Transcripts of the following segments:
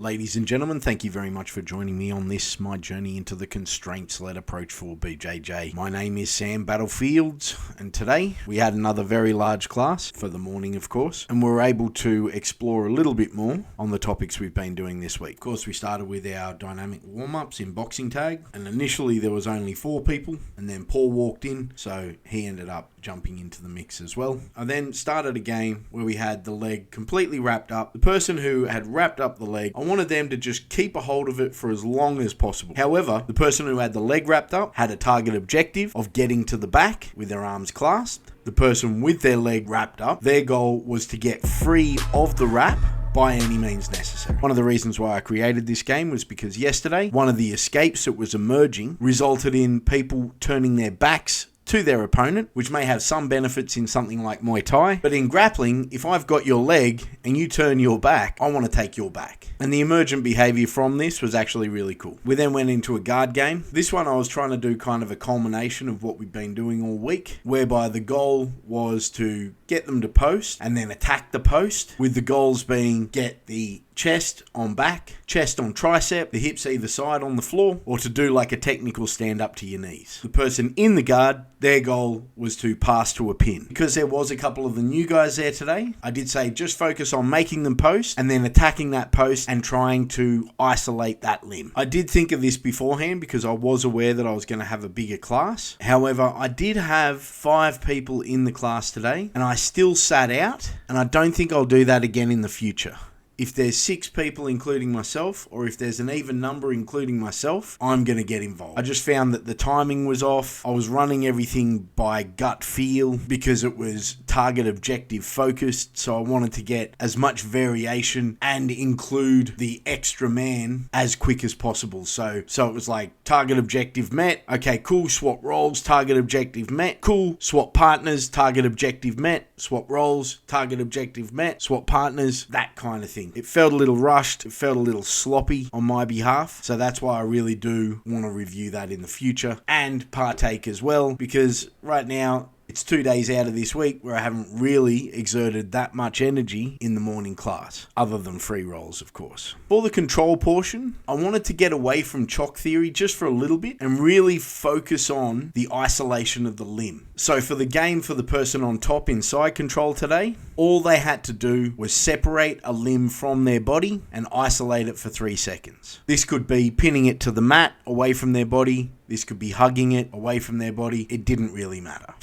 Ladies and gentlemen, thank you very much for joining me on this, my journey into the constraints-led approach for BJJ. My name is Sam Battlefields, and today we had another very large class for the morning, of course, and we were able to explore a little bit more on the topics we've been doing this week. Of course, we started with our dynamic warm-ups in boxing tag, and initially there was only 4 people, and then Paul walked in, so he ended up jumping into the mix as well. I then started a game where we had the leg completely wrapped up. The person who had wrapped up the leg, I wanted them to just keep a hold of it for as long as possible. However, the person who had the leg wrapped up had a target objective of getting to the back with their arms clasped. The person with their leg wrapped up, their goal was to get free of the wrap by any means necessary. One of the reasons why I created this game was because yesterday, one of the escapes that was emerging resulted in people turning their backs to their opponent, which may have some benefits in something like Muay Thai. But in grappling, if I've got your leg and you turn your back, I want to take your back. And the emergent behavior from this was actually really cool. We then went into a guard game. This one I was trying to do kind of a culmination of what we've been doing all week, whereby the goal was to get them to post and then attack the post, with the goals being get the chest on back, chest on tricep, the hips either side on the floor, or to do like a technical stand up to your knees. The person in the guard, their goal was to pass to a pin. Because there was a couple of the new guys there today, I did say just focus on making them post and then attacking that post and trying to isolate that limb. I did think of this beforehand because I was aware that I was going to have a bigger class. However, I did have 5 people in the class today and I still sat out, and I don't think I'll do that again in the future. If there's 6 people including myself, or if there's an even number including myself, I'm going to get involved. I just found that the timing was off. I was running everything by gut feel because it was target objective focused, so I wanted to get as much variation and include the extra man as quick as possible. So it was like target objective met, okay cool, swap roles, target objective met, cool, swap partners, target objective met, swap roles, target objective met, swap partners, that kind of thing. It felt a little rushed, it felt a little sloppy on my behalf, so that's why I really do want to review that in the future and partake as well, because right now it's 2 days out of this week where I haven't really exerted that much energy in the morning class, other than free rolls, of course. For the control portion, I wanted to get away from chalk theory just for a little bit and really focus on the isolation of the limb. So for the game for the person on top in side control today, all they had to do was separate a limb from their body and isolate it for 3 seconds. This could be pinning it to the mat away from their body. This could be hugging it away from their body. It didn't really matter.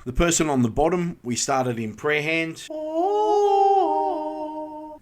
The person on the bottom, we started in prayer hands.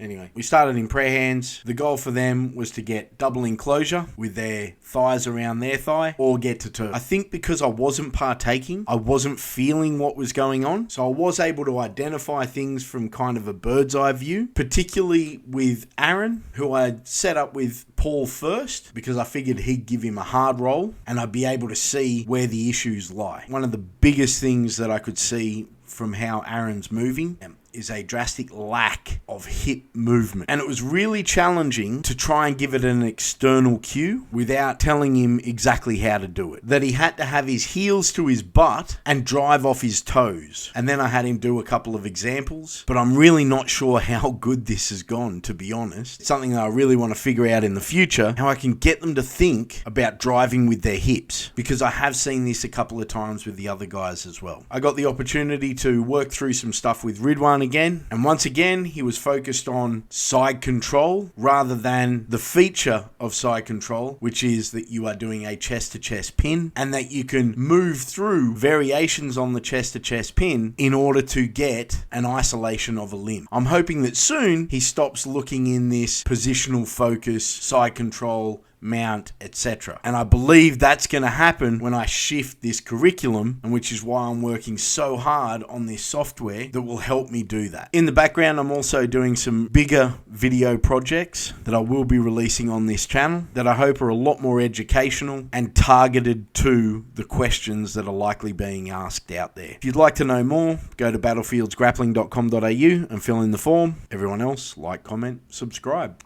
Anyway, we started in prayer hands. The goal for them was to get double enclosure with their thighs around their thigh or get to toe. I think because I wasn't partaking, I wasn't feeling what was going on. So I was able to identify things from kind of a bird's eye view, particularly with Aaron, who I had set up with Paul first because I figured he'd give him a hard roll and I'd be able to see where the issues lie. One of the biggest things that I could see from how Aaron's moving is a drastic lack of hip movement. And it was really challenging to try and give it an external cue without telling him exactly how to do it. That he had to have his heels to his butt and drive off his toes. And then I had him do a couple of examples, but I'm really not sure how good this has gone, to be honest. It's something that I really want to figure out in the future, how I can get them to think about driving with their hips, because I have seen this a couple of times with the other guys as well. I got the opportunity to work through some stuff with Ridwan again, and once again he was focused on side control rather than the feature of side control, which is that you are doing a chest to chest pin and that you can move through variations on the chest to chest pin in order to get an isolation of a limb. I'm hoping that soon he stops looking in this positional focus, side control, mount, etc. And I believe that's going to happen when I shift this curriculum, and which is why I'm working so hard on this software that will help me do that. In the background, I'm also doing some bigger video projects that I will be releasing on this channel that I hope are a lot more educational and targeted to the questions that are likely being asked out there. If you'd like to know more, go to battlefieldgrappling.com.au and fill in the form. Everyone else, like, comment, subscribe.